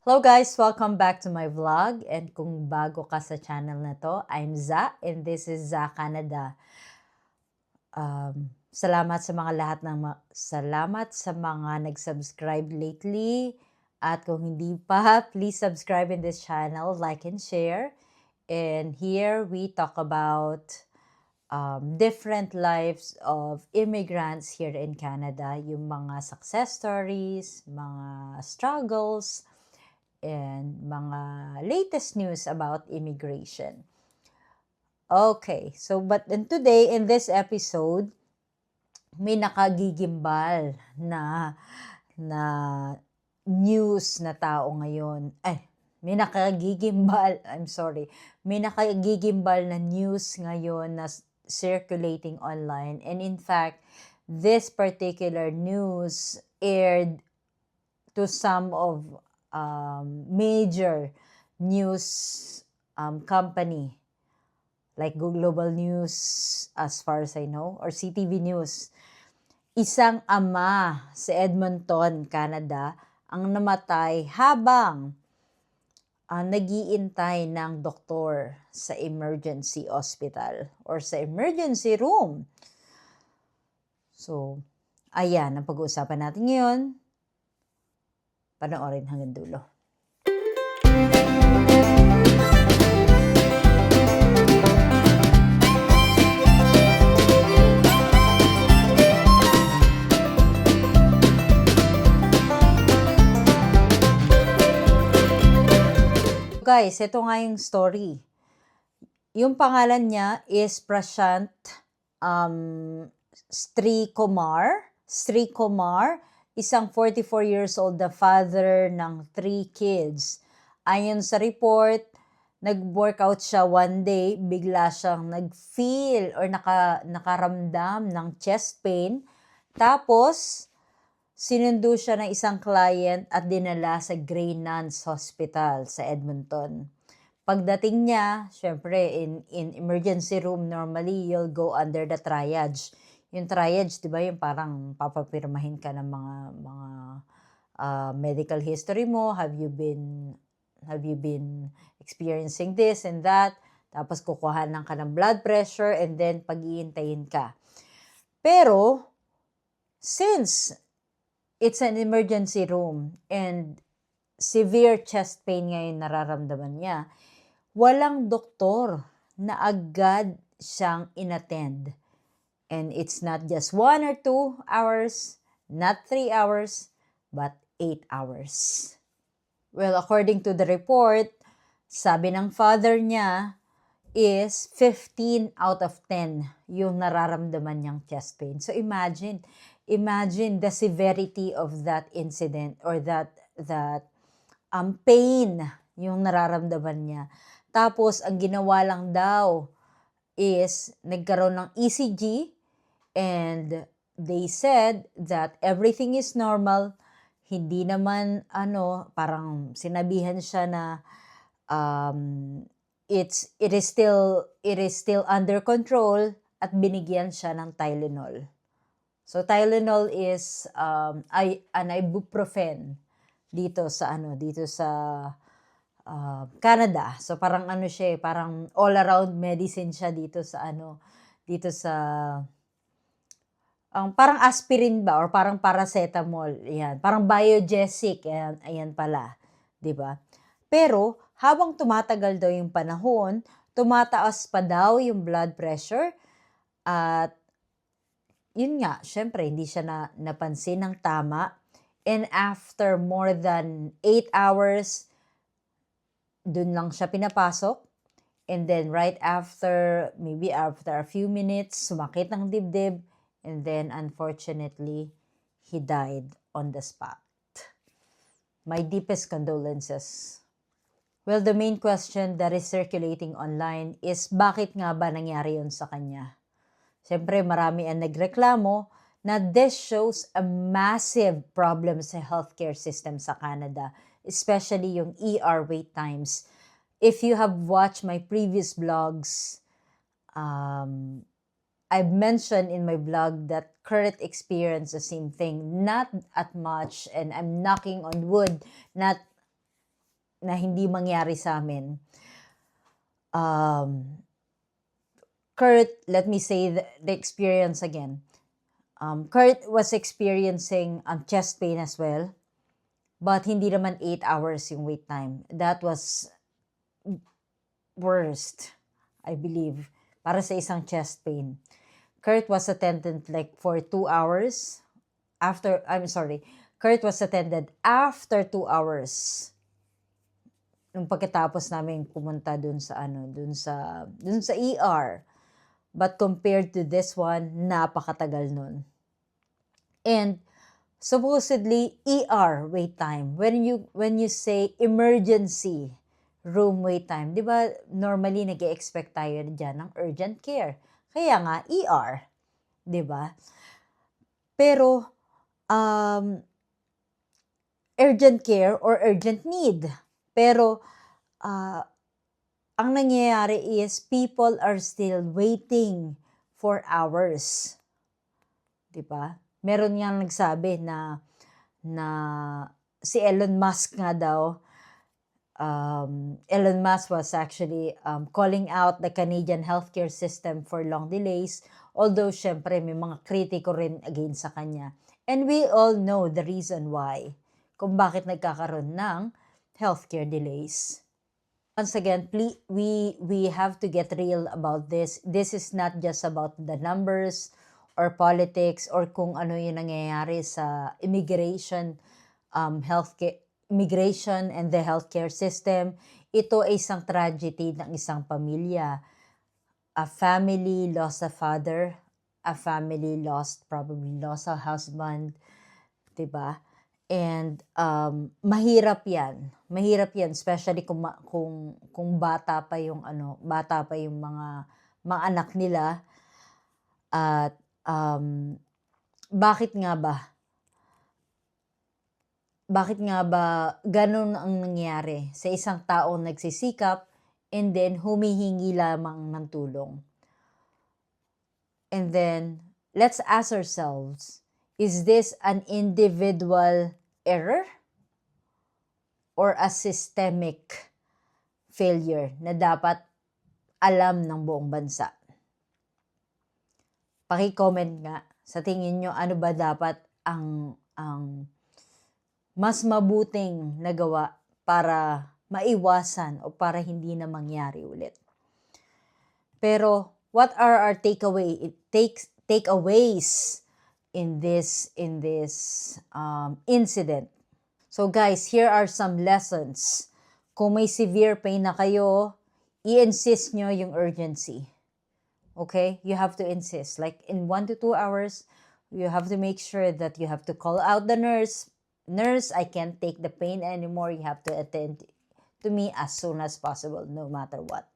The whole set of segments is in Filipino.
Hello guys! Welcome back to my vlog. And kung bago ka sa channel na to, I'm Za and this is Za Canada. Salamat sa mga salamat sa mga nag-subscribe lately. At kung hindi pa, please subscribe in this channel, like and share. And here we talk about different lives of immigrants here in Canada, yung mga success stories, mga struggles, and mga latest news about immigration. Okay, so today in this episode, may nakagigimbal na news na tao ngayon. May nakagigimbal, I'm sorry. May nakagigimbal na news ngayon na circulating online. And in fact, this particular news aired to some of major news company like Global News, as far as I know, or CTV News. Isang ama sa Edmonton, Canada, ang namatay habang nag-iintay ng doktor sa emergency hospital or sa emergency room. So, ayan ang pag-uusapan natin ngayon. Panoorin hanggang dulo. Guys, ito nga yung story. Yung pangalan niya is Prashant Sri Kumar, isang 44 years old na father ng 3 kids. Ayon sa report, nag-workout siya one day, bigla siyang nag-feel or nakaramdam ng chest pain. Tapos, sinundo siya ng isang client at dinala sa Grey Nuns Hospital sa Edmonton. Pagdating niya, syempre, in emergency room, normally, you'll go under the triage. Yung triage, di ba, yung parang papapirmahin ka ng mga medical history mo. Have you been experiencing this and that? Tapos kukuhanan ka ng blood pressure and then pag-iintayin ka. Pero, since it's an emergency room and severe chest pain ngayon nararamdaman niya, walang doktor na agad siyang inattend. And it's not just 1 or 2 hours, not 3 hours, but 8 hours. Well, according to the report, sabi ng father niya is 15 out of 10 yung nararamdaman niyang chest pain. So imagine the severity of that incident or that pain yung nararamdaman niya. Tapos, ang ginawa lang daw is nagkaroon ng ECG and they said that everything is normal. Hindi naman, parang sinabihan siya na it is still under control at binigyan siya ng Tylenol. So, Tylenol is an ibuprofen dito sa Canada. So, parang siya, parang all-around medicine siya dito sa parang aspirin ba or parang paracetamol. Yan, parang biogesic. Ayan pala, 'di ba? Pero, habang tumatagal daw yung panahon, tumataas pa daw yung blood pressure at yun nga, syempre, hindi siya napansin ng tama. And after more than 8 hours, dun lang siya pinapasok. And then right after, maybe after a few minutes, sumakit ng dibdib. And then, unfortunately, he died on the spot. My deepest condolences. Well, the main question that is circulating online is bakit nga ba nangyari yun sa kanya? Siyempre, marami ang nagreklamo na this shows a massive problem sa healthcare system sa Canada, especially yung ER wait times. If you have watched my previous vlogs, I've mentioned in my vlog that Kurt experienced the same thing, not at much, and I'm knocking on wood, not na hindi mangyari sa amin. Kurt, let me say the experience again. Kurt was experiencing chest pain as well, but hindi naman 8 hours yung wait time. That was worst, I believe, para sa isang chest pain. Kurt was attended like for 2 hours. Kurt was attended after 2 hours. Nung pagkatapos namin pumunta dun sa ER. But compared to this one, napakatagal nun. And supposedly ER wait time. When you say emergency room wait time, 'di ba? Normally nag-expect tayo diyan ng urgent care. Kaya nga ER, 'di ba? Pero urgent care or urgent need. Pero ang nangyayari is people are still waiting for hours. 'Di ba? Meron nga nagsabi na si Elon Musk nga daw, Elon Musk was actually calling out the Canadian healthcare system for long delays, although syempre may mga kritiko rin against sa kanya. And we all know the reason why, kung bakit nagkakaroon ng healthcare delays. Once again, we have to get real about this. This is not just about the numbers or politics or kung ano yung nangyayari sa immigration and the healthcare system. Ito ay isang tragedy ng isang pamilya. A family lost a father, a family probably lost a husband, 'di ba? And mahirap 'yan. Mahirap 'yan, especially kung bata pa yung mga anak nila. At bakit nga ba ganun ang nangyari sa isang taong nagsisikap and then humihingi lamang ng tulong? And then let's ask ourselves, is this an individual error or a systemic failure na dapat alam ng buong bansa? Paki-comment nga sa tingin nyo, ano ba dapat ang mas mabuting nagawa para maiwasan o para hindi na mangyari ulit. Pero what are our takeaways in this incident? So guys, here are some lessons. Kung may severe pain na kayo, i-insist nyo yung urgency. Okay? You have to insist. Like in 1 to 2 hours, you have to make sure that you have to call out the nurse. Nurse, I can't take the pain anymore. You have to attend to me as soon as possible, no matter what.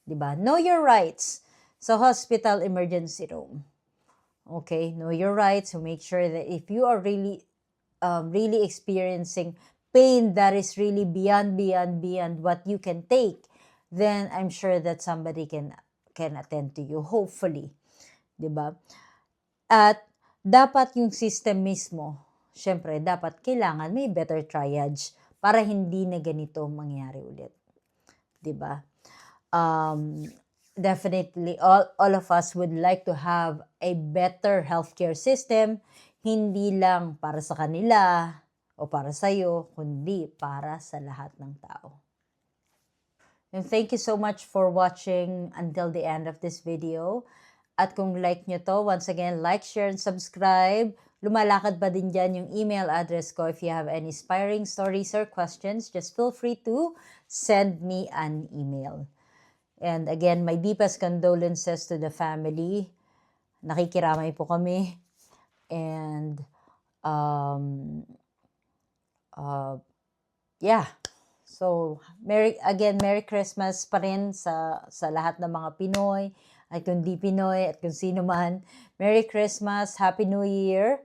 Diba? Know your rights sa hospital emergency room. Okay? Know your rights. So make sure that if you are really experiencing pain that is really beyond what you can take, then I'm sure that somebody can attend to you, hopefully. Diba? At dapat yung system mismo, syempre, kailangan may better triage para hindi na ganito mangyari ulit. Diba? Definitely, all of us would like to have a better healthcare system, hindi lang para sa kanila o para sa'yo, kundi para sa lahat ng tao. And thank you so much for watching until the end of this video. At kung like nyo to, once again, like, share, and subscribe. Lumalakad pa din dyan yung email address ko. If you have any inspiring stories or questions, just feel free to send me an email. And again, my deepest condolences to the family. Nakikiramay po kami. And, yeah. So, Merry Christmas pa rin sa lahat ng mga Pinoy, at kung di Pinoy, at kung sino man. Merry Christmas, Happy New Year,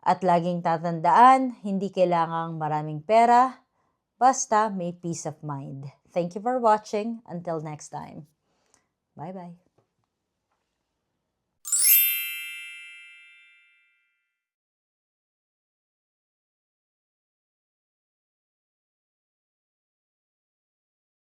at laging tatandaan, hindi kailangang maraming pera, basta may peace of mind. Thank you for watching. Until next time. Bye-bye.